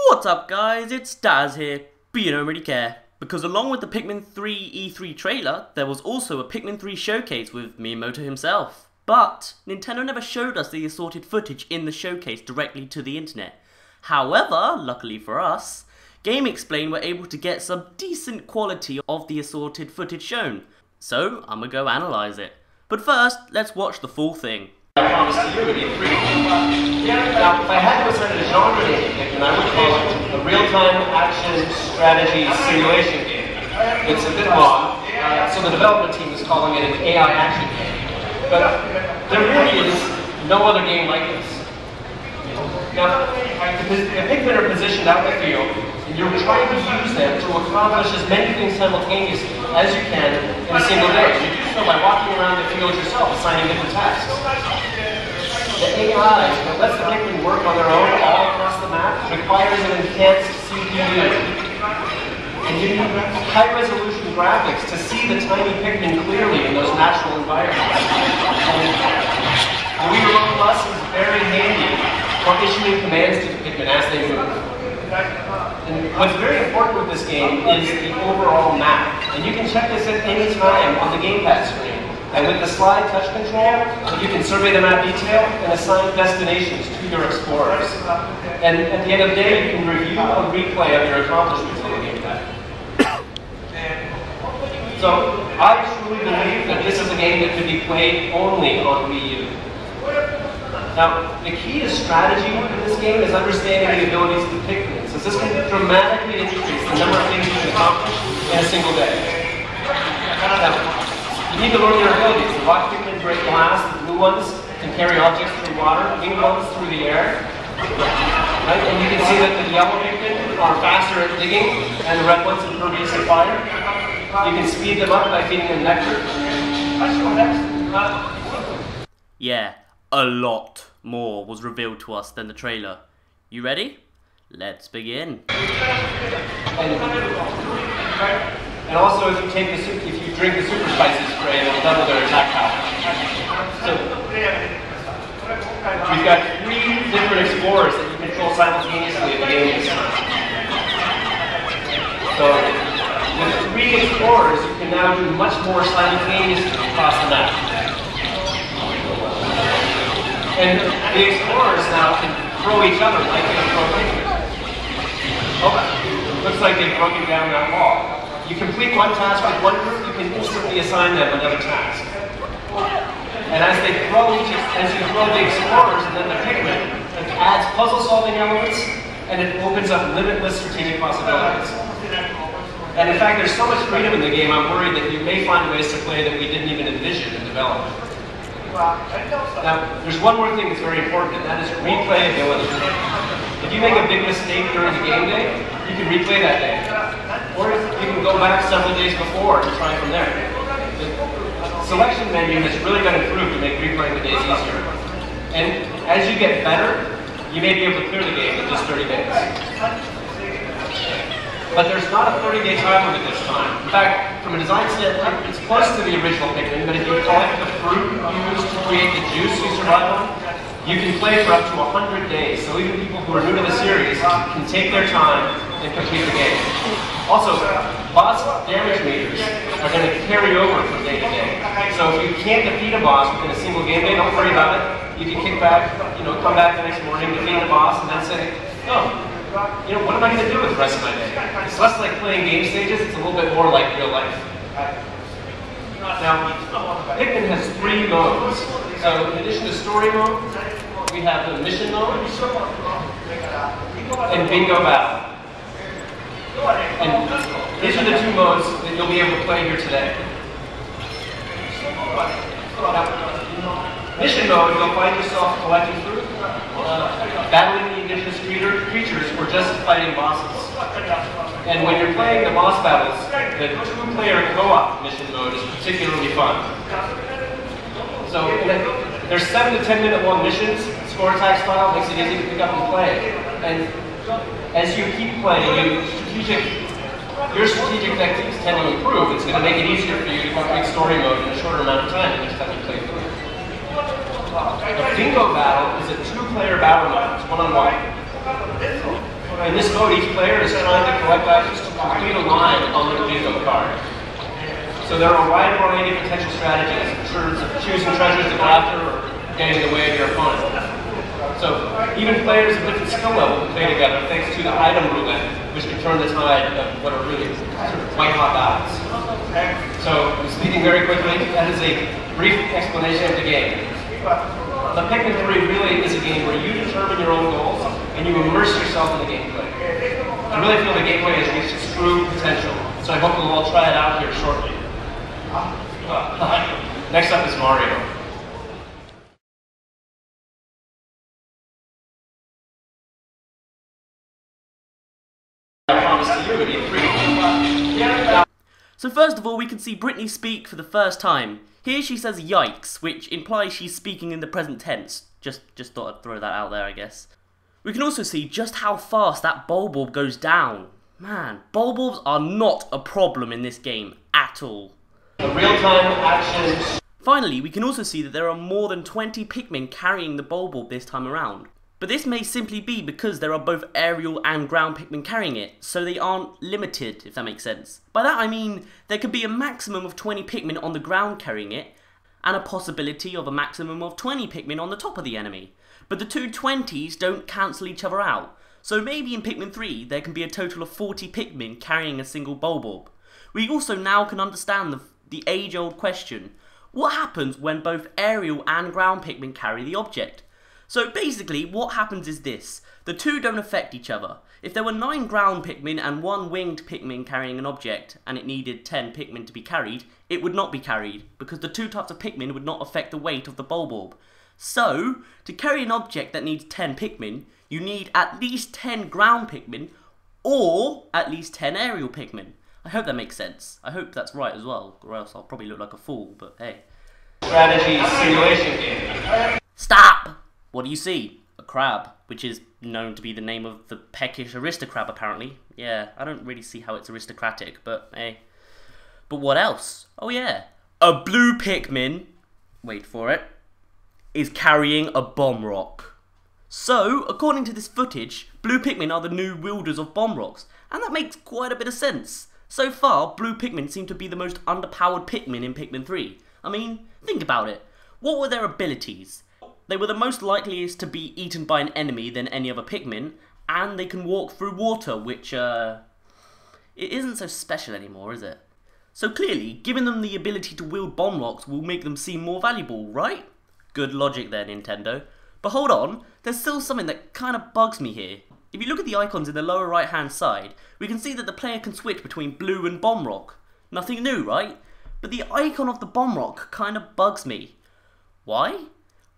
What's up guys, it's Daz here, but you don't really care, because along with the Pikmin 3 E3 trailer, there was also a Pikmin 3 showcase with Miyamoto himself. But Nintendo never showed us the assorted footage in the showcase directly to the internet. However, luckily for us, GameXplain were able to get some decent quality of the assorted footage shown. So, I'm gonna go analyze it. But first, let's watch the full thing. I promise you would be free. Now, if I had to assign a genre name, then I would call it a real-time action strategy simulation game. It's a bit long, so the development team is calling it an AI action game. But there really is no other game like this. Now, the Pikmin are positioned out in the field, and you're trying to use them to accomplish as many things simultaneously as you can in a single day. You do so by walking around the field yourself, assigning different tasks. The AI that lets the Pikmin work on their own all across the map requires an enhanced CPU. And you need high-resolution graphics to see the tiny Pikmin clearly in those natural environments. And the Wii Remote Plus is very handy for issuing commands to the Pikmin as they move. And what's very important with this game is the overall map. And you can check this at any time on the gamepad screen. And with the slide touch control, you can survey the map detail and assign destinations to your explorers. And at the end of the day, you can review a replay of your accomplishments on the gamepad. So, I truly believe that this is a game that could be played only on Wii U. Now, the key to strategy in this game is understanding the abilities of the Pikmin, since this can dramatically increase the number of things you can accomplish in a single day. Now, you need to learn your abilities. The rock Pikmin break glass, the blue ones can carry objects through water, green ones through the air. Right? And you can see that the yellow Pikmin are faster at digging, and the red ones impervious to fire. You can speed them up by feeding them nectar. Yeah, a lot more was revealed to us than the trailer. You ready? Let's begin. And also, if you drink the super spicy spray, it'll double their attack power. So, we've got 3 different explorers that you control simultaneously at the game this time. So, with 3 explorers, you can now do much more simultaneously across the map. And the explorers now can throw each other like they throw Pikmin. Oh, looks like they've broken down that wall. You complete one task with one group, you can instantly assign them another task. And as you throw the explorers and then the Pikmin, it adds puzzle-solving elements, and it opens up limitless strategic possibilities. And in fact, there's so much freedom in the game, I'm worried that you may find ways to play that we didn't even envision in development. Now, there's one more thing that's very important, and that is replayability. If you make a big mistake during the game day, you can replay that day. Or you can go back several days before and try from there. The selection menu has really been improved to make replaying the days easier. And as you get better, you may be able to clear the game in just 30 days. But there's not a 30-day time limit this time. In fact, from a design standpoint, it's close to the original Pikmin, but if you collect the fruit used to create the juice you survive on, you can play for up to 100 days. So even people who are new to the series can take their time and complete the game. Also, boss damage meters are going to carry over from day to day. So if you can't defeat a boss within a single game day, don't worry about it. You can kick back, come back the next morning, defeat the boss, and then say, oh, what am I going to do with the rest of my day? It's less like playing game stages, it's a little bit more like real life. Now, Pikmin has 3 modes. So in addition to story mode, we have the mission mode and bingo battle. And these are the 2 modes that you'll be able to play here today. Now, mission mode, you'll find yourself collecting fruit, battling the indigenous creatures, or just fighting bosses. And when you're playing the boss battles, the 2-player co-op mission mode is particularly fun. So there's 7 to 10 minute long missions, score attack style, makes it easy to pick up and play. And as you keep playing, your strategic techniques tend to improve. It's going to make it easier for you to complete story mode in a shorter amount of time each time you play through. The bingo battle is a 2-player battle mode. It's one-on-one. In this mode, each player is trying to collect items to complete a line on their bingo card. So there are a wide variety of potential strategies in terms of choosing treasures to go after or getting in the way of your opponent. So even players of different skill level can play together thanks to the item roulette, which can turn the tide of what are really sort of white-hot battles. So speaking very quickly, that is a brief explanation of the game. The Pikmin 3 really is a game where you determine your own goals and you immerse yourself in the gameplay. I really feel the gameplay has reached its true potential, so I hope we'll all try it out here shortly. Next up is Mario. I promise to you, it'll be free. So first of all, we can see Brittany speak for the first time. Here she says yikes, which implies she's speaking in the present tense. Just thought I'd throw that out there, I guess. We can also see just how fast that Bulborb goes down. Man, Bulborbs are not a problem in this game at all. The real-time action. Finally, we can also see that there are more than 20 Pikmin carrying the Bulborb this time around. But this may simply be because there are both aerial and ground Pikmin carrying it, so they aren't limited, if that makes sense. By that I mean, there could be a maximum of 20 Pikmin on the ground carrying it, and a possibility of a maximum of 20 Pikmin on the top of the enemy. But the two 20s don't cancel each other out, so maybe in Pikmin 3 there can be a total of 40 Pikmin carrying a single Bulborb. We also now can understand the age-old question, what happens when both aerial and ground Pikmin carry the object? So basically, what happens is this. The two don't affect each other. If there were 9 ground Pikmin and 1 winged Pikmin carrying an object, and it needed 10 Pikmin to be carried, it would not be carried, because the two types of Pikmin would not affect the weight of the Bulborb. So, to carry an object that needs 10 Pikmin, you need at least 10 ground Pikmin, or at least 10 aerial Pikmin. I hope that makes sense. I hope that's right as well, or else I'll probably look like a fool, but hey. Strategy simulation game. Stop! What do you see? A crab, which is known to be the name of the peckish aristocrab, apparently. Yeah, I don't really see how it's aristocratic, but hey. But what else? Oh yeah, a blue Pikmin, wait for it, is carrying a bomb rock. So, according to this footage, blue Pikmin are the new wielders of bomb rocks, and that makes quite a bit of sense. So far, blue Pikmin seem to be the most underpowered Pikmin in Pikmin 3. I mean, think about it. What were their abilities? They were the most likeliest to be eaten by an enemy than any other Pikmin, and they can walk through water, which, it isn't so special anymore, is it? So clearly, giving them the ability to wield bomb rocks will make them seem more valuable, right? Good logic there, Nintendo. But hold on, there's still something that kind of bugs me here. If you look at the icons in the lower right hand side, we can see that the player can switch between blue and bomb rock. Nothing new, right? But the icon of the bomb rock kind of bugs me. Why?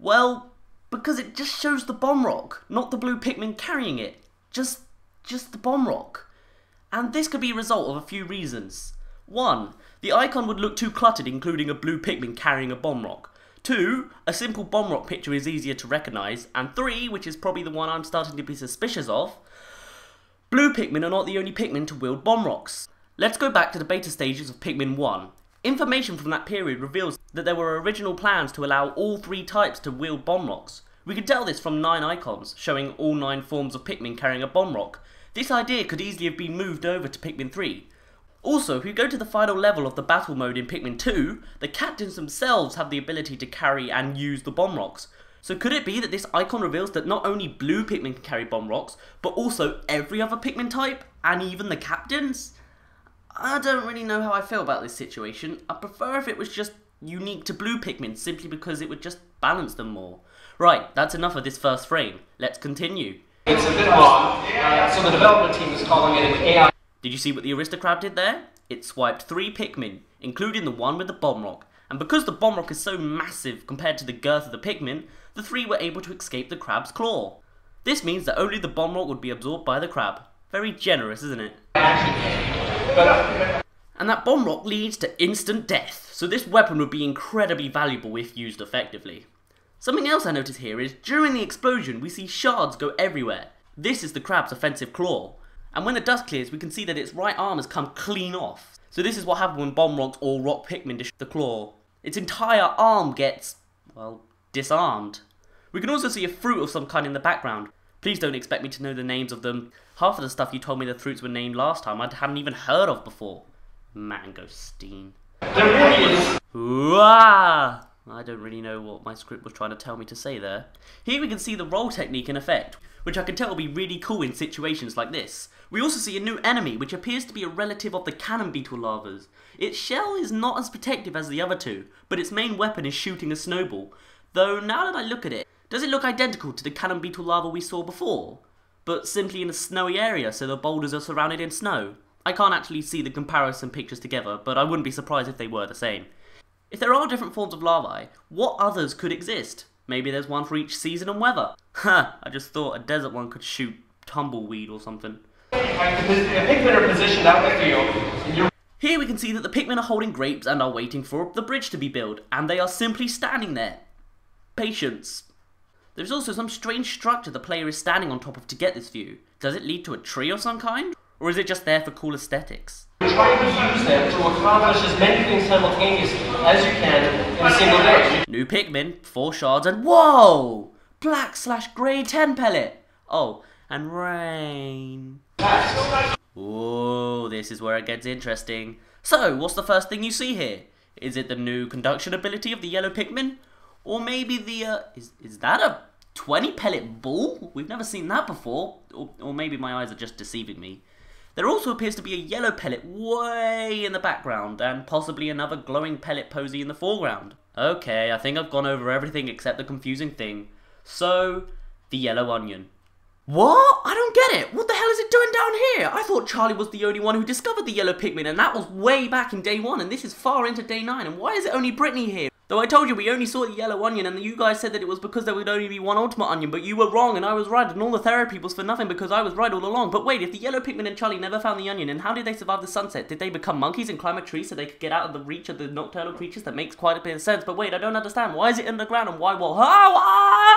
Well, because it just shows the bomb rock, not the blue Pikmin carrying it. Just the bomb rock. And this could be a result of a few reasons. 1. The icon would look too cluttered including a blue Pikmin carrying a bomb rock. 2. A simple bomb rock picture is easier to recognise. And 3, which is probably the one I'm starting to be suspicious of, blue Pikmin are not the only Pikmin to wield bomb rocks. Let's go back to the beta stages of Pikmin 1. Information from that period reveals that there were original plans to allow all 3 types to wield bomb rocks. We can tell this from 9 icons, showing all 9 forms of Pikmin carrying a bomb rock. This idea could easily have been moved over to Pikmin 3. Also, if we go to the final level of the battle mode in Pikmin 2, the captains themselves have the ability to carry and use the bomb rocks. So could it be that this icon reveals that not only blue Pikmin can carry bomb rocks, but also every other Pikmin type, and even the captains? I don't really know how I feel about this situation. I'd prefer if it was just unique to blue Pikmin, simply because it would just balance them more. Right, that's enough of this first frame. Let's continue. It's a bit long, so the development team is calling it an AI. Did you see what the aristocrat did there? It swiped 3 Pikmin, including the one with the bomb rock. And because the bomb rock is so massive compared to the girth of the Pikmin, the 3 were able to escape the crab's claw. This means that only the bomb rock would be absorbed by the crab. Very generous, isn't it? And that bomb rock leads to instant death, so this weapon would be incredibly valuable if used effectively. Something else I notice here is, during the explosion we see shards go everywhere. This is the crab's offensive claw. And when the dust clears we can see that its right arm has come clean off. So this is what happens when bomb rocks or rock Pikmin destroy the claw. Its entire arm gets, well, disarmed. We can also see a fruit of some kind in the background. Please don't expect me to know the names of them. Half of the stuff you told me the fruits were named last time I hadn't even heard of before. Mangosteen. There really is. Ooh-ah! I don't really know what my script was trying to tell me to say there. Here we can see the roll technique in effect, which I can tell will be really cool in situations like this. We also see a new enemy, which appears to be a relative of the cannon beetle larvas. Its shell is not as protective as the other two, but its main weapon is shooting a snowball. Though, now that I look at it, does it look identical to the cannon beetle larva we saw before? But simply in a snowy area, so the boulders are surrounded in snow. I can't actually see the comparison pictures together, but I wouldn't be surprised if they were the same. If there are different forms of larvae, what others could exist? Maybe there's one for each season and weather. Ha! I just thought a desert one could shoot tumbleweed or something. The Pikmin are positioned out in the field, and you're... Here we can see that the Pikmin are holding grapes and are waiting for the bridge to be built, and they are simply standing there. Patience. There's also some strange structure the player is standing on top of to get this view. Does it lead to a tree of some kind? Or is it just there for cool aesthetics? You're trying to use them to accomplish as many things simultaneously as you can in a single day. New Pikmin, 4 shards, and whoa! Black/grey 10 pellet. Oh, and rain. Oh, this is where it gets interesting. So, what's the first thing you see here? Is it the new conduction ability of the yellow Pikmin? Or maybe the, is that a 20 pellet ball? We've never seen that before. Or maybe my eyes are just deceiving me. There also appears to be a yellow pellet way in the background, and possibly another glowing pellet posy in the foreground. Okay, I think I've gone over everything except the confusing thing. So, the yellow onion. What? I don't get it. What the hell is it doing down here? I thought Charlie was the only one who discovered the yellow Pikmin, and that was way back in day 1, and this is far into day 9, and why is it only Brittany here? Though I told you we only saw the yellow onion, and you guys said that it was because there would only be one ultimate onion, but you were wrong and I was right, and all the therapy was for nothing because I was right all along. But wait, if the yellow Pikmin and Charlie never found the onion, then how did they survive the sunset? Did they become monkeys and climb a tree so they could get out of the reach of the nocturnal creatures? That makes quite a bit of sense, but wait, I don't understand. Why is it underground and why what?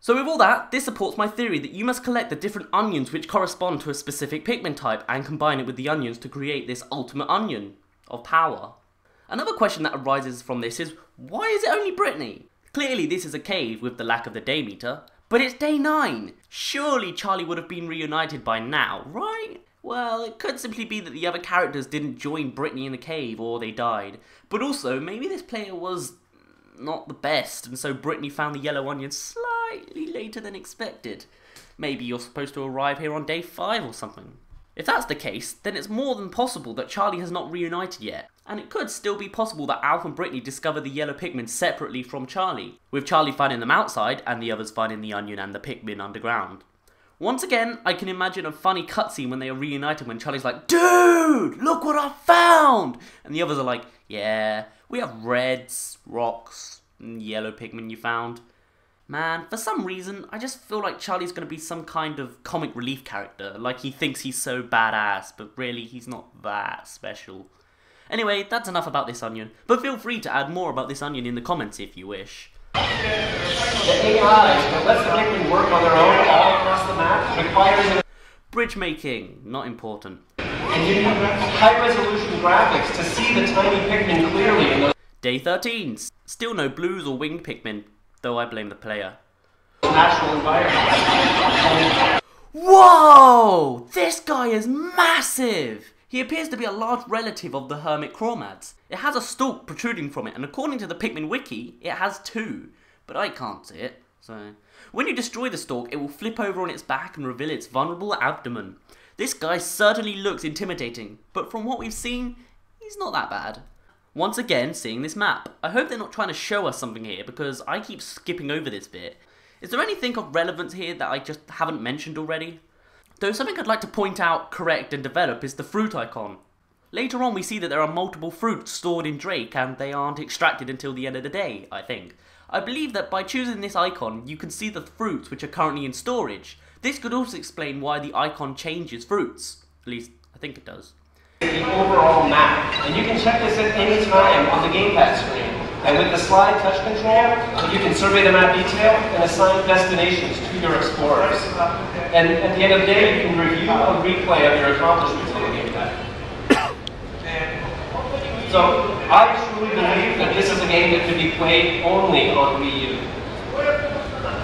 So with all that, this supports my theory that you must collect the different onions which correspond to a specific Pikmin type and combine it with the onions to create this ultimate onion of power. Another question that arises from this is, why is it only Brittany? Clearly this is a cave with the lack of the day meter, but it's day 9. Surely Charlie would have been reunited by now, right? Well, it could simply be that the other characters didn't join Brittany in the cave or they died. But also, maybe this player was not the best, and so Brittany found the yellow onion slightly later than expected. Maybe you're supposed to arrive here on day 5 or something. If that's the case, then it's more than possible that Charlie has not reunited yet, and it could still be possible that Alf and Brittany discover the yellow Pikmin separately from Charlie, with Charlie finding them outside and the others finding the onion and the Pikmin underground. Once again, I can imagine a funny cutscene when they are reunited when Charlie's like, "Dude, look what I found!" And the others are like, "Yeah, we have reds, rocks, and yellow Pikmin you found." Man, for some reason, I just feel like Charlie's going to be some kind of comic relief character, like he thinks he's so badass, but really he's not that special. Anyway, that's enough about this onion, but feel free to add more about this onion in the comments if you wish. The AI that lets the Pikmin work on their own all across the map requires Bridge making, not important. and you need high-resolution graphics to see the tiny Pikmin clearly in those Day 13, still no blues or winged Pikmin, though I blame the player. natural environments. Whoa! This guy is massive! He appears to be a large relative of the hermit crawmads. It has a stalk protruding from it, and according to the Pikmin wiki, it has 2. But I can't see it, so... When you destroy the stalk, it will flip over on its back and reveal its vulnerable abdomen. This guy certainly looks intimidating, but from what we've seen, he's not that bad. Once again, seeing this map. I hope they're not trying to show us something here, because I keep skipping over this bit. Is there anything of relevance here that I just haven't mentioned already? Though something I'd like to point out, correct, and develop is the fruit icon. Later on we see that there are multiple fruits stored in Drake and they aren't extracted until the end of the day, I think. I believe that by choosing this icon you can see the fruits which are currently in storage. This could also explain why the icon changes fruits. At least, I think it does. The overall map, and you can check this at any time on the gamepad screen. And with the slide touch control, you can survey the map detail and assign destinations to your explorers. And at the end of the day, you can review a replay of your accomplishments on the gamepad. So, I truly believe that this is a game that can be played only on Wii U.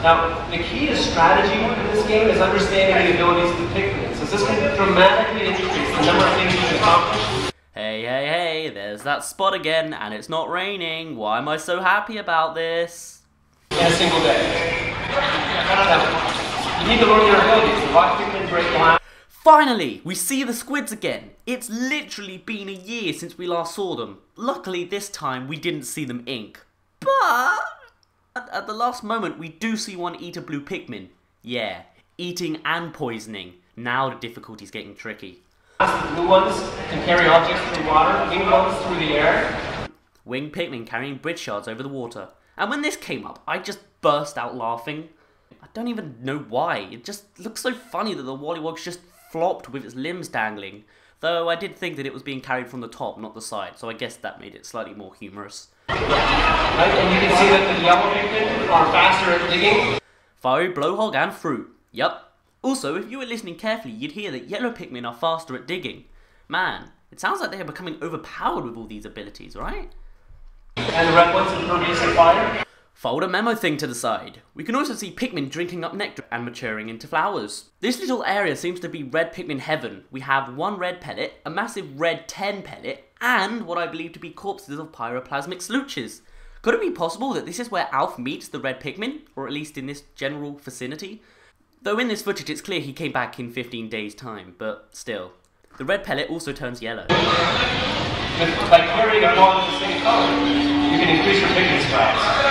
Now, the key to strategy in this game is understanding the abilities of the Pikmin, since this can dramatically increase the number of things you can accomplish. Hey, hey, hey, there's that spot again, and it's not raining. Why am I so happy about this? In a single day. Now, you need to learn your abilities. The rock Pikmin break glass. Finally, we see the squids again. It's literally been a year since we last saw them. Luckily, this time we didn't see them ink. But at the last moment, we do see one eat a blue Pikmin. Yeah, eating and poisoning. Now the difficulty's getting tricky. The blue ones can carry objects through water, winged ones through the air. Winged Pikmin carrying bridge shards over the water. And when this came up, I just burst out laughing. I don't even know why. It just looks so funny that the Wollywog's just flopped with its limbs dangling. Though I did think that it was being carried from the top, not the side, so I guess that made it slightly more humorous. Right, and you can see that the yellow Pikmin are faster at digging. Fiery blowhog and fruit. Yup. Also, if you were listening carefully, you'd hear that yellow Pikmin are faster at digging. Man, it sounds like they are becoming overpowered with all these abilities, right? And the red ones impervious to fire. Fold a memo thing to the side. We can also see Pikmin drinking up nectar and maturing into flowers. This little area seems to be red Pikmin heaven. We have one red pellet, a massive red 10 pellet, and what I believe to be corpses of pyroplasmic slooches. Could it be possible that this is where Alf meets the red Pikmin, or at least in this general vicinity? Though in this footage it's clear he came back in 15 days' time, but still. The red pellet also turns yellow. By carrying a ball of the same color, you can increase your Pikmin stats.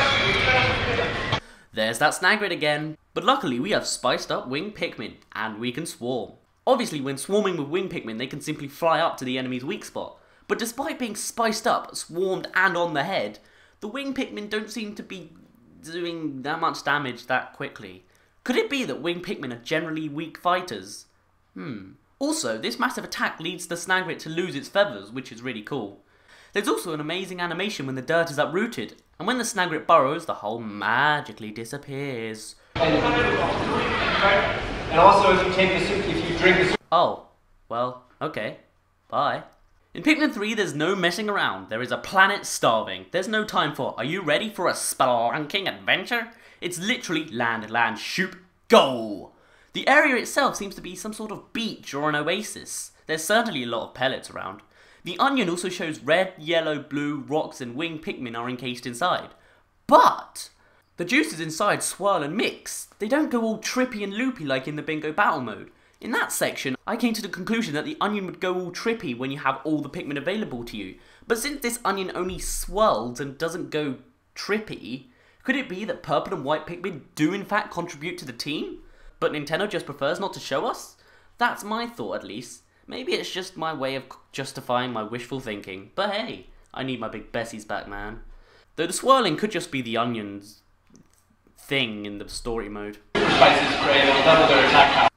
There's that snagrid again. But luckily we have spiced up winged Pikmin, and we can swarm. Obviously when swarming with winged Pikmin they can simply fly up to the enemy's weak spot. But despite being spiced up, swarmed and on the head, the winged Pikmin don't seem to be doing that much damage that quickly. Could it be that winged Pikmin are generally weak fighters? Also, this massive attack leads the snagrit to lose its feathers, which is really cool. There's also an amazing animation when the dirt is uprooted, and when the snagrit burrows, the hole magically disappears. And also, if you drink the soup. Oh, well, okay. Bye. In Pikmin 3, there's no messing around. There is a planet starving. There's no time for, are you ready for a spelunking adventure? It's literally land, shoot, go! The area itself seems to be some sort of beach or an oasis. There's certainly a lot of pellets around. The onion also shows red, yellow, blue, rocks and winged Pikmin are encased inside. But the juices inside swirl and mix. They don't go all trippy and loopy like in the bingo battle mode. In that section, I came to the conclusion that the onion would go all trippy when you have all the Pikmin available to you. But since this onion only swirls and doesn't go trippy, could it be that purple and white Pikmin do in fact contribute to the team? But Nintendo just prefers not to show us? That's my thought at least. Maybe it's just my way of justifying my wishful thinking. But hey, I need my big Bessies back, man. Though the swirling could just be the onion's thing in the story mode.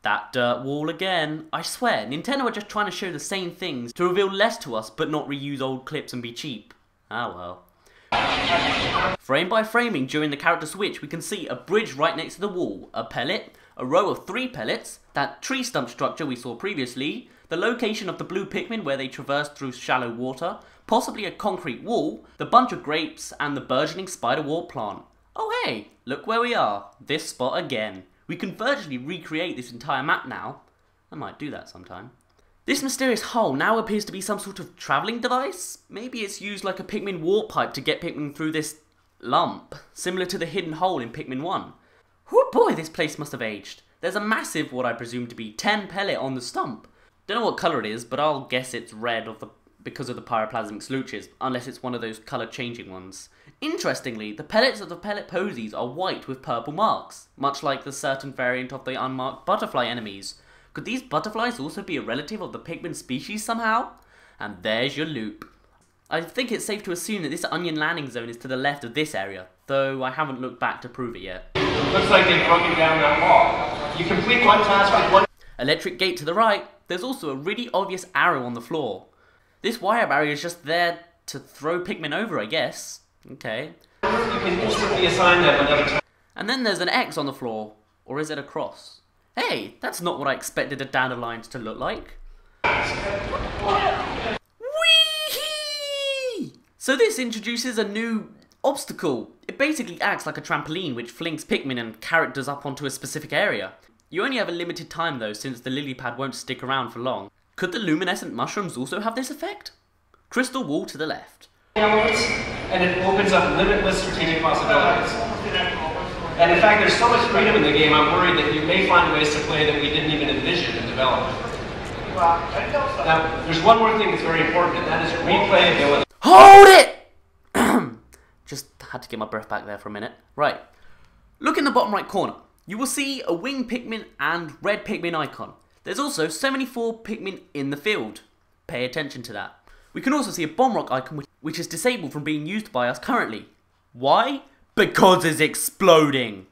That dirt wall again. I swear, Nintendo are just trying to show the same things to reveal less to us but not reuse old clips and be cheap. Ah well. Frame by framing during the character switch, we can see a bridge right next to the wall, a pellet, a row of 3 pellets, that tree stump structure we saw previously, the location of the blue Pikmin where they traversed through shallow water, possibly a concrete wall, the bunch of grapes, and the burgeoning spiderwort plant. Oh hey, look where we are, this spot again. We can virtually recreate this entire map now. I might do that sometime. This mysterious hole now appears to be some sort of travelling device? Maybe it's used like a Pikmin warp pipe to get Pikmin through this lump, similar to the hidden hole in Pikmin 1. Oh boy, this place must have aged. There's a massive, what I presume to be 10 pellet on the stump. Don't know what colour it is, but I'll guess it's red because of the pyroplasmic slooches, unless it's one of those colour changing ones. Interestingly, the pellets of the pellet posies are white with purple marks, much like the certain variant of the unmarked butterfly enemies. Could these butterflies also be a relative of the Pikmin species somehow? And there's your loop. I think it's safe to assume that this onion landing zone is to the left of this area, though I haven't looked back to prove it yet. Looks like they've broken down that wall. You complete one task with one. Electric gate to the right. There's also a really obvious arrow on the floor. This wire barrier is just there to throw Pikmin over, I guess. Okay. You can instantly assign them another task. And then there's an X on the floor. Or is it a cross? Hey, that's not what I expected a dandelions to look like. Whee! So this introduces a new Obstacle. It basically acts like a trampoline which flings Pikmin and characters up onto a specific area. You only have a limited time though, since the lily pad won't stick around for long. Could the luminescent mushrooms also have this effect? Crystal wall to the left. And it opens up limitless strategic possibilities. And in fact, there's so much freedom in the game, I'm worried that you may find ways to play that we didn't even envision and develop. Now, there's one more thing that's very important, and that is replayability. Hold it! Just had to get my breath back there for a minute. Right. Look in the bottom right corner. You will see a winged Pikmin and red Pikmin icon. There's also 74 Pikmin in the field. Pay attention to that. We can also see a bomb rock icon which is disabled from being used by us currently. Why? Because it's exploding.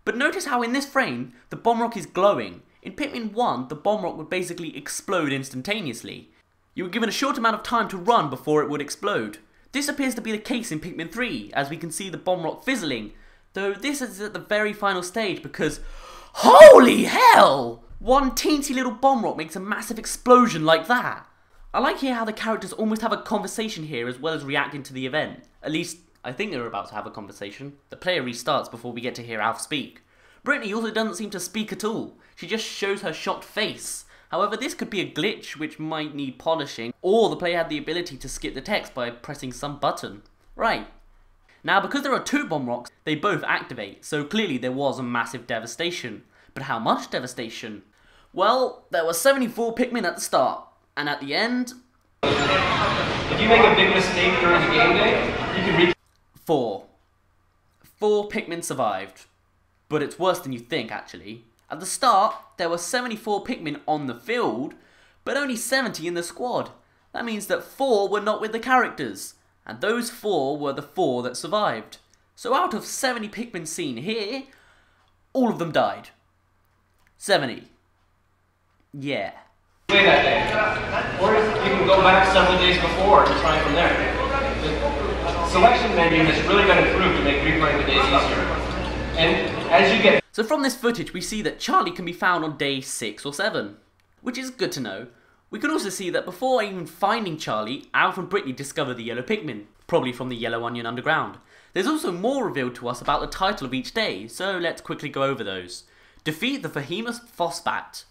But notice how in this frame, the bomb rock is glowing. In Pikmin 1, the bomb rock would basically explode instantaneously. You were given a short amount of time to run before it would explode. This appears to be the case in Pikmin 3, as we can see the bomb rock fizzling, though this is at the very final stage because, holy hell! One teensy little bomb rock makes a massive explosion like that. I like here how the characters almost have a conversation here as well as reacting to the event. At least, I think they're about to have a conversation. The player restarts before we get to hear Alf speak. Brittany also doesn't seem to speak at all. She just shows her shocked face. However, this could be a glitch which might need polishing, or the player had the ability to skip the text by pressing some button. Right. Now, because there are two bomb rocks, they both activate, so clearly there was a massive devastation. But how much devastation? Well, there were 74 Pikmin at the start, and at the end... If you make a big mistake during the game day, you can reach... 4 Pikmin survived. But it's worse than you think, actually. At the start, there were 74 Pikmin on the field, but only 70 in the squad. That means that 4 were not with the characters, and those 4 were the 4 that survived. So out of 70 Pikmin seen here, all of them died. 70. Yeah. Play that day. Or you can go back several days before and try from there. The selection menu has really been improved to make replaying the days easier. And as you get... So from this footage we see that Charlie can be found on day 6 or 7, which is good to know. We can also see that before even finding Charlie, Alf and Brittany discover the yellow Pikmin, probably from the Yellow Onion underground. There's also more revealed to us about the title of each day, so let's quickly go over those. Defeat the Behemoth Phosphat.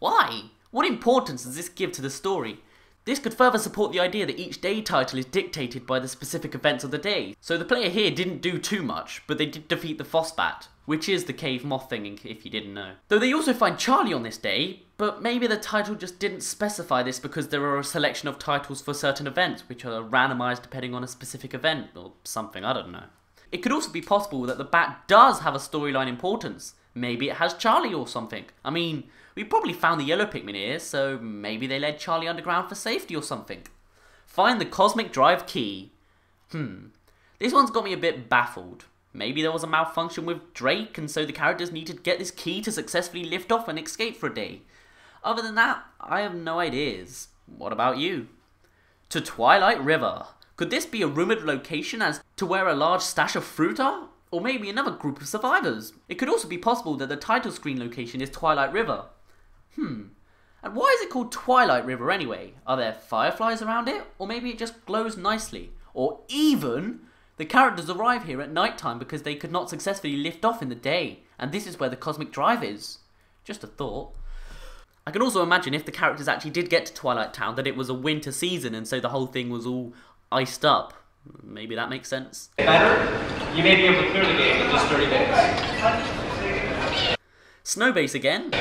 Why? What importance does this give to the story? This could further support the idea that each day title is dictated by the specific events of the day. So the player here didn't do too much, but they did defeat the Phosphat, which is the cave moth thing if you didn't know. Though they also find Charlie on this day, but maybe the title just didn't specify this because there are a selection of titles for certain events which are randomized depending on a specific event or something, I don't know. It could also be possible that the bat does have a storyline importance. Maybe it has Charlie or something. I mean, we probably found the yellow Pikmin here, so maybe they led Charlie underground for safety or something. Find the Cosmic Drive key. This one's got me a bit baffled. Maybe there was a malfunction with Drake, and so the characters need to get this key to successfully lift off and escape for a day. Other than that, I have no ideas. What about you? To Twilight River. Could this be a rumoured location as to where a large stash of fruit are? Or maybe another group of survivors. It could also be possible that the title screen location is Twilight River. And why is it called Twilight River anyway? Are there fireflies around it? Or maybe it just glows nicely? Or even, the characters arrive here at night time because they could not successfully lift off in the day, and this is where the Cosmic Drive is. Just a thought. I can also imagine if the characters actually did get to Twilight Town that it was a winter season and so the whole thing was all iced up. Maybe that makes sense. Better, you may be able to clear the game in just 30 days. Snowbase again.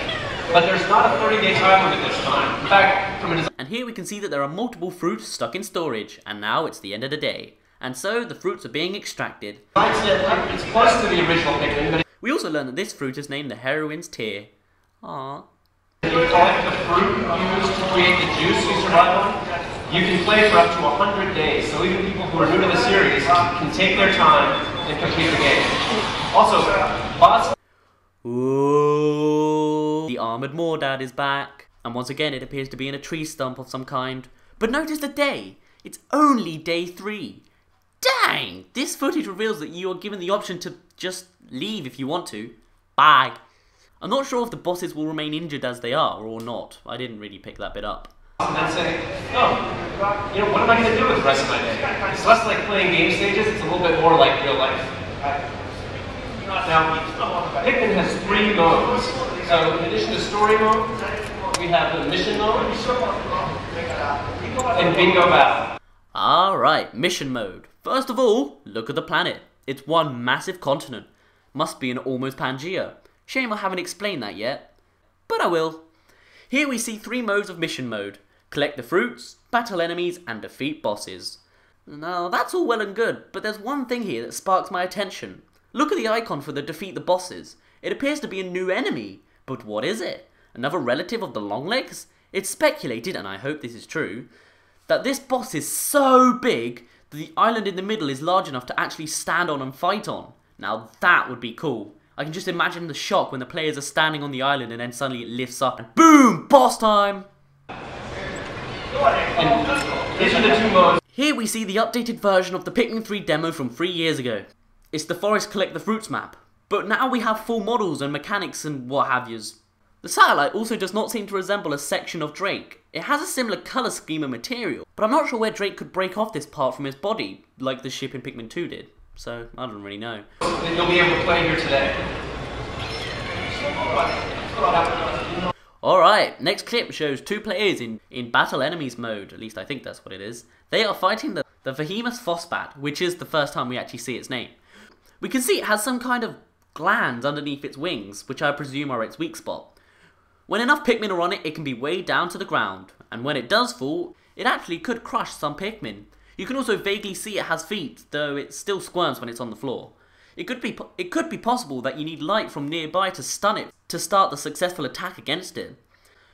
But there's not a 30-day time limit this time. In fact, from a and here we can see that there are multiple fruits stuck in storage, and now it's the end of the day. And so the fruits are being extracted. It's close to the original Pikmin, but we also learn that this fruit is named the Heroine's Tear. Aww. if you collect the fruit used to create the juice you survive on, you can play for up to 100 days. So even people who are new to the series can take their time and complete the game. Also, boss... Ooh, the Armoured Mordad is back. And once again it appears to be in a tree stump of some kind. But notice the day. It's only day 3. Dang! This footage reveals that you are given the option to just leave if you want to. Bye. I'm not sure if the bosses will remain injured as they are or not. I didn't really pick that bit up. and then say, oh, what am I going to do with the rest of my day? It's less like playing game stages, it's a little bit more like real life. Now, Pikmin has 3 modes. So in addition to story mode, we have the mission mode and bingo battle. Alright, mission mode. First of all, look at the planet. It's one massive continent. Must be an almost Pangea. Shame I haven't explained that yet. But I will. Here we see 3 modes of mission mode. Collect the fruits, battle enemies, and defeat bosses. Now that's all well and good, but there's one thing here that sparks my attention. Look at the icon for the defeat the bosses. It appears to be a new enemy. But what is it? Another relative of the Longlegs? It's speculated, and I hope this is true, that this boss is so big that the island in the middle is large enough to actually stand on and fight on. Now that would be cool. I can just imagine the shock when the players are standing on the island and then suddenly it lifts up and boom! Boss time! And these are the 2 modes. Here we see the updated version of the Pikmin 3 demo from 3 years ago. It's the Forest Collect the Fruits map. But now we have full models and mechanics and what have yous. The satellite also does not seem to resemble a section of Drake. It has a similar colour scheme and material, but I'm not sure where Drake could break off this part from his body, like the ship in Pikmin 2 did. So, I don't really know. You'll be able to play here today. Alright, next clip shows 2 players in battle enemies mode, at least I think that's what it is. They are fighting the Behemoth Phosbat, which is the first time we actually see its name. We can see it has some kind of glands underneath its wings, which I presume are its weak spot. When enough Pikmin are on it, it can be weighed down to the ground, and when it does fall, it actually could crush some Pikmin. You can also vaguely see it has feet, though it still squirms when it's on the floor. It could be possible that you need light from nearby to stun it to start the successful attack against it.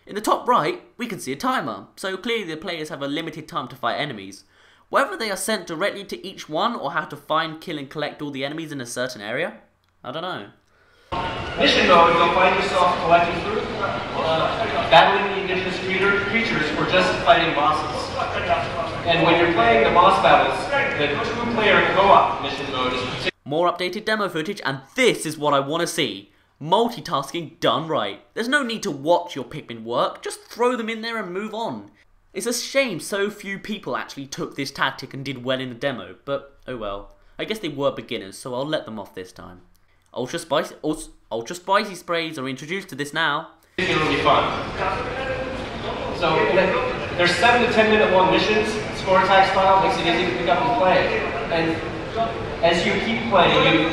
In the top right, we can see a timer, so clearly the players have a limited time to fight enemies. Whether they are sent directly to each one or have to find, kill and collect all the enemies in a certain area, I don't know. Mission mode, you'll find yourself collecting fruit, battling the indigenous creatures, or just fighting bosses. And when you're playing the boss battles, the 2-player co-op mission mode is particularly... More updated demo footage, and this is what I want to see. Multitasking done right. There's no need to watch your Pikmin work, just throw them in there and move on. It's a shame so few people actually took this tactic and did well in the demo, but oh well. I guess they were beginners, so I'll let them off this time. Ultra spicy sprays are introduced to this now. It's really fun. So there's 7 to 10 minute long missions. Score attack style makes it easy to pick up and play. And as you keep playing,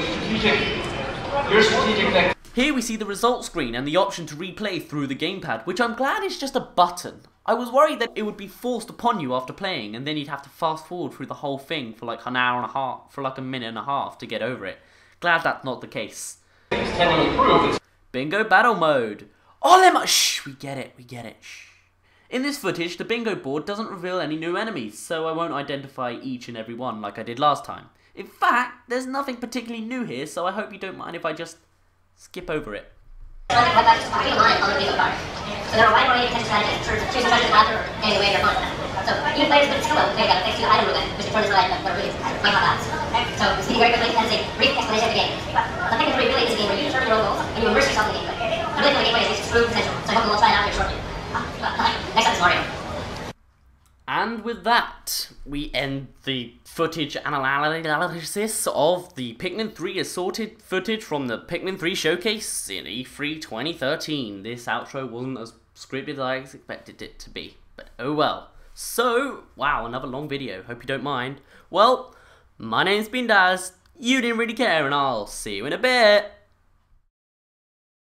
your strategic. Here we see the results screen and the option to replay through the gamepad, which I'm glad is just a button. I was worried that it would be forced upon you after playing, and then you'd have to fast forward through the whole thing for like an hour and a half, for like a minute and a half to get over it. Glad that's not the case. Bingo battle mode. Oh, shh, we get it, shh. In this footage, the bingo board doesn't reveal any new enemies, so I won't identify each and every one like I did last time. In fact, there's nothing particularly new here, so I hope you don't mind if I just skip over it. So there are a wide variety of potential strategies. Choose a treasure path or any way you're fun. So even players with skill level, they've got to fix the item movement, which determines what item, what it really is. Play how that. So speaking very quickly, that is a brief explanation of the game. The Pikmin 3 really is a game where you determine your own goals and you immerse yourself in the gameplay. The really cool gameplay is its true potential. So I hope we'll try it out here shortly. Next up is Mario. And with that, we end the footage analysis of the Pikmin 3 assorted footage from the Pikmin 3 showcase in E3 2013. This outro wasn't as scripted as I expected it to be, but oh well. So, wow, another long video, hope you don't mind. Well, my name's been Daz, you didn't really care, and I'll see you in a bit.